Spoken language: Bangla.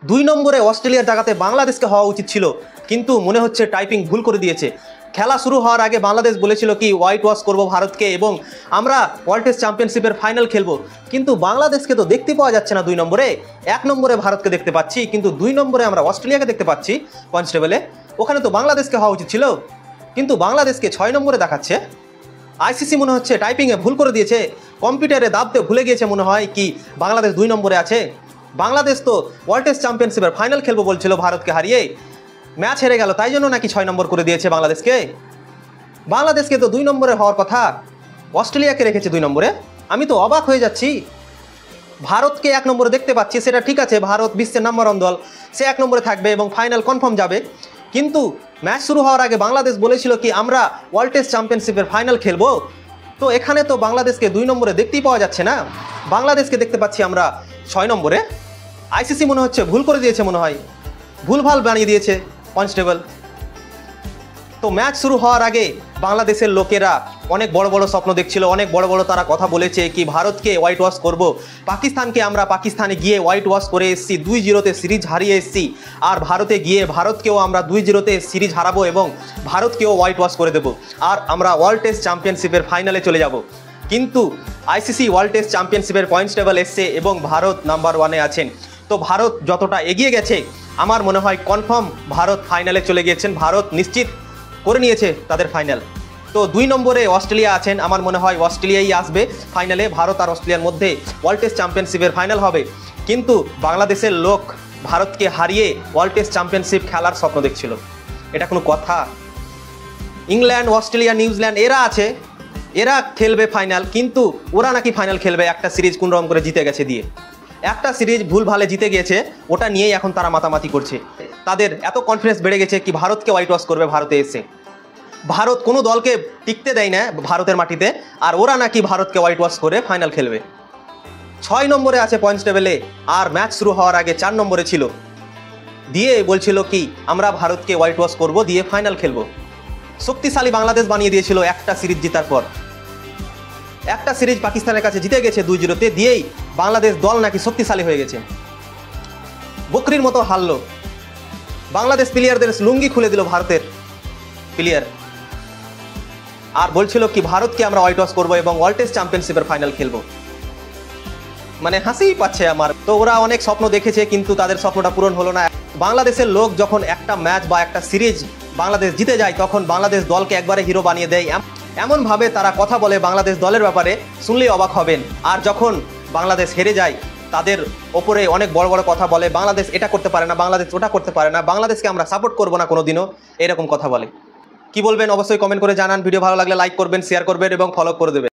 2 নম্বরে অস্ট্রেলিয়ার জায়গাতে বাংলাদেশকে হওয়া উচিত ছিল, কিন্তু মনে হচ্ছে টাইপিং ভুল করে দিয়েছে। খেলা শুরু হওয়ার আগে বাংলাদেশ বলেছিল কি হোয়াইট ওয়াশ করবো ভারতকে এবং আমরা ওয়ার্ল্ড টেস্ট চ্যাম্পিয়নশিপের ফাইনাল খেলবো, কিন্তু বাংলাদেশকে তো দেখতে পাওয়া যাচ্ছে না 2 নম্বরে। 1 নম্বরে ভারতকে দেখতে পাচ্ছি, কিন্তু 2 নম্বরে আমরা অস্ট্রেলিয়াকে দেখতে পাচ্ছি পয়েন্টস টেবিলে। ওখানে তো বাংলাদেশকে হওয়া উচিত ছিল, কিন্তু বাংলাদেশকে 6 নম্বরে দেখাচ্ছে। আইসিসি মনে হচ্ছে টাইপিংয়ে ভুল করে দিয়েছে, কম্পিউটারে দাবতে ভুলে গিয়েছে মনে হয় কি বাংলাদেশ 2 নম্বরে আছে। বাংলাদেশ তো ওয়ার্ল্ড টেস্ট চ্যাম্পিয়নশিপের ফাইনাল খেলবো বলছিল ভারতকে হারিয়ে, ম্যাচ হেরে গেল, তাই জন্য নাকি 6 নম্বর করে দিয়েছে বাংলাদেশকে। বাংলাদেশকে তো 2 নম্বরে হওয়ার কথা, অস্ট্রেলিয়াকে রেখেছে 2 নম্বরে। আমি তো অবাক হয়ে যাচ্ছি। ভারতকে 1 নম্বরে দেখতে পাচ্ছি, সেটা ঠিক আছে, ভারত বিশ্বের নাম্বার 1 দল, সে 1 নম্বরে থাকবে এবং ফাইনাল কনফার্ম যাবে। কিন্তু ম্যাচ শুরু হওয়ার আগে বাংলাদেশ বলেছিল কি আমরা ওয়ার্ল্ড টেস্ট চ্যাম্পিয়নশিপের ফাইনাল খেলবো, তো এখানে তো বাংলাদেশকে 2 নম্বরে দেখতেই পাওয়া যাচ্ছে না, বাংলাদেশকে দেখতে পাচ্ছি আমরা 6 নম্বরে। আইসিসি মনে হচ্ছে ভুল করে দিয়েছে, মনে হয় ভুলভাল বানিয়ে দিয়েছে পয়েন্টস টেবিল। তো ম্যাচ শুরু হওয়ার আগে বাংলাদেশের লোকেরা অনেক বড় বড় স্বপ্ন দেখছিল, অনেক বড় বড় তারা কথা বলেছে কি ভারতকে হোয়াইট ওয়াশ করব, পাকিস্তানকে আমরা পাকিস্তানে গিয়ে হোয়াইট ওয়াশ করে এসেছি, 2-0 সিরিজ হারিয়ে এসেছি, আর ভারতে গিয়ে ভারতকেও আমরা 2-0 সিরিজ হারাবো এবং ভারতকেও হোয়াইট ওয়াশ করে দেবো, আর আমরা ওয়ার্ল্ড টেস্ট চ্যাম্পিয়নশিপের ফাইনালে চলে যাব। কিন্তু আইসিসি ওয়ার্ল্ড টেস্ট চ্যাম্পিয়নশিপের পয়েন্টস টেবিল এসছে এবং ভারত নাম্বার 1-এ আছেন। তো ভারত যতটা এগিয়ে গেছে আমার মনে হয় কনফার্ম ভারত ফাইনালে চলে গিয়েছেন, ভারত নিশ্চিত করে নিয়েছে তাদের ফাইনাল। তো 2 নম্বরে অস্ট্রেলিয়া আছেন, আমার মনে হয় অস্ট্রেলিয়াই আসবে ফাইনালে, ভারত আর অস্ট্রেলিয়ার মধ্যে ওয়ার্ল্ড টেস্ট চ্যাম্পিয়নশিপের ফাইনাল হবে। কিন্তু বাংলাদেশের লোক ভারতকে হারিয়ে ওয়ার্ল্ড টেস্ট চ্যাম্পিয়নশিপ খেলার স্বপ্ন দেখছিল, এটা কোনো কথা? ইংল্যান্ড, অস্ট্রেলিয়া, নিউজিল্যান্ড এরা আছে, এরা খেলবে ফাইনাল, কিন্তু ওরা নাকি ফাইনাল খেলবে একটা সিরিজ কোনোরকম করে জিতে গেছে দিয়ে, একটা সিরিজ ভুল ভালে জিতে গিয়েছে, ওটা নিয়েই এখন তারা মাতামাতি করছে। তাদের এত কনফিডেন্স বেড়ে গেছে কি ভারতকে হোয়াইট ওয়াশ করবে ভারতে এসে। ভারত কোনো দলকে টিকতে দেয় না ভারতের মাটিতে, আর ওরা নাকি ভারতকে হোয়াইট ওয়াশ করে ফাইনাল খেলবে। 6 নম্বরে আছে পয়েন্টস টেবিলে, আর ম্যাচ শুরু হওয়ার আগে 4 নম্বরে ছিল, দিয়ে বলছিল কি আমরা ভারতকে হোয়াইট ওয়াশ করবো দিয়ে ফাইনাল খেলবো। শক্তিশালী বাংলাদেশ বানিয়ে দিয়েছিল একটা সিরিজ জেতার পর, একটা সিরিজ পাকিস্তানের কাছে জিতে গেছে 2-0 দিয়েই বাংলাদেশ দল নাকি শক্তিশালী হয়ে গেছে। বকরির মতো হারলো, বাংলাদেশ প্লেয়ারদের লুঙ্গি খুলে দিল ভারতের প্লেয়ার, আর বলছিল কি ভারতকে আমরা হোয়াইট ওয়াশ করবো এবং ওয়ার্ল্ড টেস্ট চ্যাম্পিয়নশিপের ফাইনাল খেলবো। মানে হাসিই পাচ্ছে আমার। তো ওরা অনেক স্বপ্ন দেখেছে, কিন্তু তাদের স্বপ্নটা পূরণ হলো না। বাংলাদেশের লোক যখন একটা ম্যাচ বা একটা সিরিজ বাংলাদেশ জিতে যায় তখন বাংলাদেশ দলকে একবারে হিরো বানিয়ে দেয়, এমনভাবে তারা কথা বলে বাংলাদেশ দলের ব্যাপারে, শুনলেই অবাক হবেন। আর যখন বাংলাদেশ হেরে যায় তাদের ওপরে অনেক বড় বড় কথা বলে, বাংলাদেশ এটা করতে পারে না, বাংলাদেশ ওটা করতে পারে না, বাংলাদেশকে আমরা সাপোর্ট করবো না কোনোদিনও, এরকম কথা বলে। কি বলবেন অবশ্যই কমেন্ট করে জানান। ভিডিও ভালো লাগলে লাইক করবেন, শেয়ার করবেন এবং ফলো করে দেবেন।